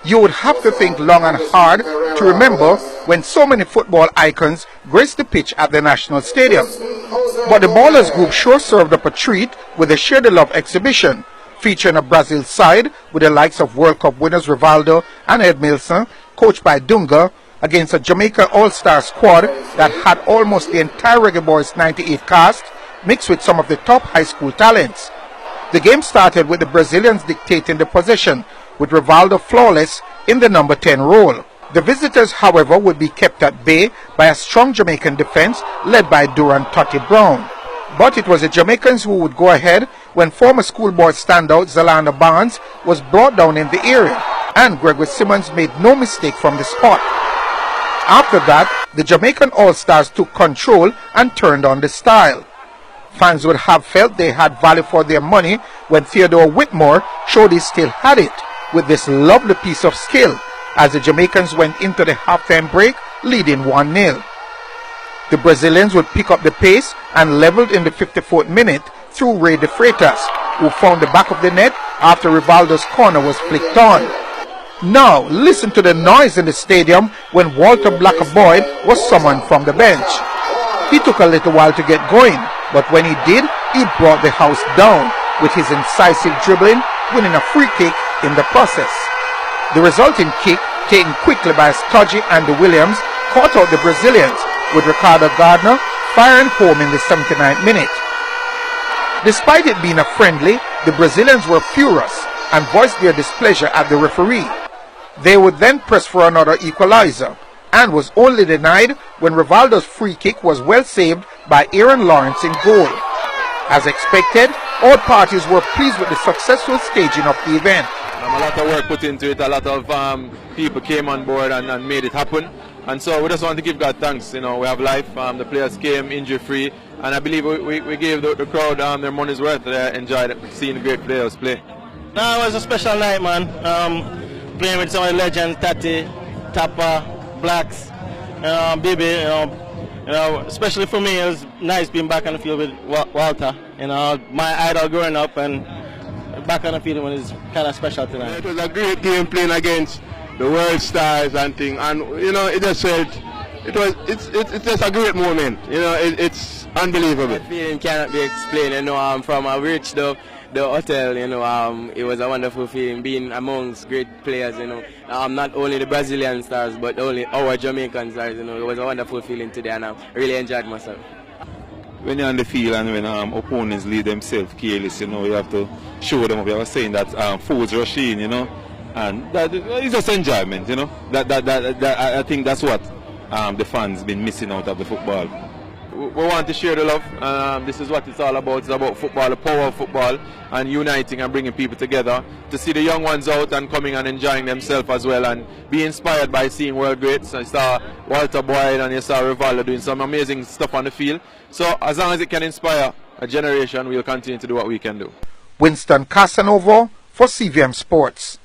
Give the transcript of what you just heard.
You would have to think long and hard to remember when so many football icons graced the pitch at the National Stadium. But the Ballers group sure served up a treat with the Share the Love exhibition, featuring a Brazil side with the likes of World Cup winners Rivaldo and Edmilson, coached by Dunga, against a Jamaica All-Star squad that had almost the entire Reggae Boys 98 cast, mixed with some of the top high school talents. The game started with the Brazilians dictating the possession, with Rivaldo flawless in the number 10 role. The visitors, however, would be kept at bay by a strong Jamaican defense led by Duran Totti Brown. But it was the Jamaicans who would go ahead when former schoolboy standout Zalanda Barnes was brought down in the area, and Gregory Simmons made no mistake from the spot. After that, the Jamaican All-Stars took control and turned on the style. Fans would have felt they had value for their money when Theodore Whitmore showed he still had it with this lovely piece of skill as the Jamaicans went into the halftime break leading 1-0. The Brazilians would pick up the pace and leveled in the 54th minute through Ray de Freitas, who found the back of the net after Rivaldo's corner was flicked on. Now listen to the noise in the stadium when Walter Blacker Boyd was summoned from the bench. He took a little while to get going, but when he did, he brought the house down with his incisive dribbling, winning a free kick in the process. The resulting kick, taken quickly by Stodgy and the Williams, caught out the Brazilians, with Ricardo Gardner firing home in the 79th minute. Despite it being a friendly, the Brazilians were furious and voiced their displeasure at the referee. They would then press for another equalizer, and was only denied when Rivaldo's free kick was well saved by Aaron Lawrence in goal. As expected, all parties were pleased with the successful staging of the event. A lot of work put into it, a lot of people came on board and made it happen. And so we just want to give God thanks. You know, we have life, the players came injury-free, and I believe we gave the crowd their money's worth. They enjoyed seeing the great players play. No, it was a special night, man. Playing with some of the legends, Tati, Tappa, Blacks, Bibi, especially for me, it was nice being back on the field with Walter. You know, my idol growing up, and back on the field was kind of special tonight. It was a great game playing against the world stars and thing, and you know, it just felt it's just a great moment. You know, it's unbelievable. The feeling cannot be explained. You know, from I reached the hotel, you know, it was a wonderful feeling being amongst great players. You know, not only the Brazilian stars but only our Jamaican stars. You know, it was a wonderful feeling today, and I really enjoyed myself. When you're on the field and when opponents lead themselves careless, you know, you have to show them up. You were saying that fools rush in, you know, and that it's just enjoyment, you know. That I think that's what the fans been missing out of the football. We want to share the love. This is what it's all about. It's about football, the power of football, and uniting and bringing people together to see the young ones out and coming and enjoying themselves as well, and be inspired by seeing world greats. So you saw Walter Boyd and you saw Rivaldo doing some amazing stuff on the field. So as long as it can inspire a generation, we'll continue to do what we can do. Winston Casanova for CVM Sports.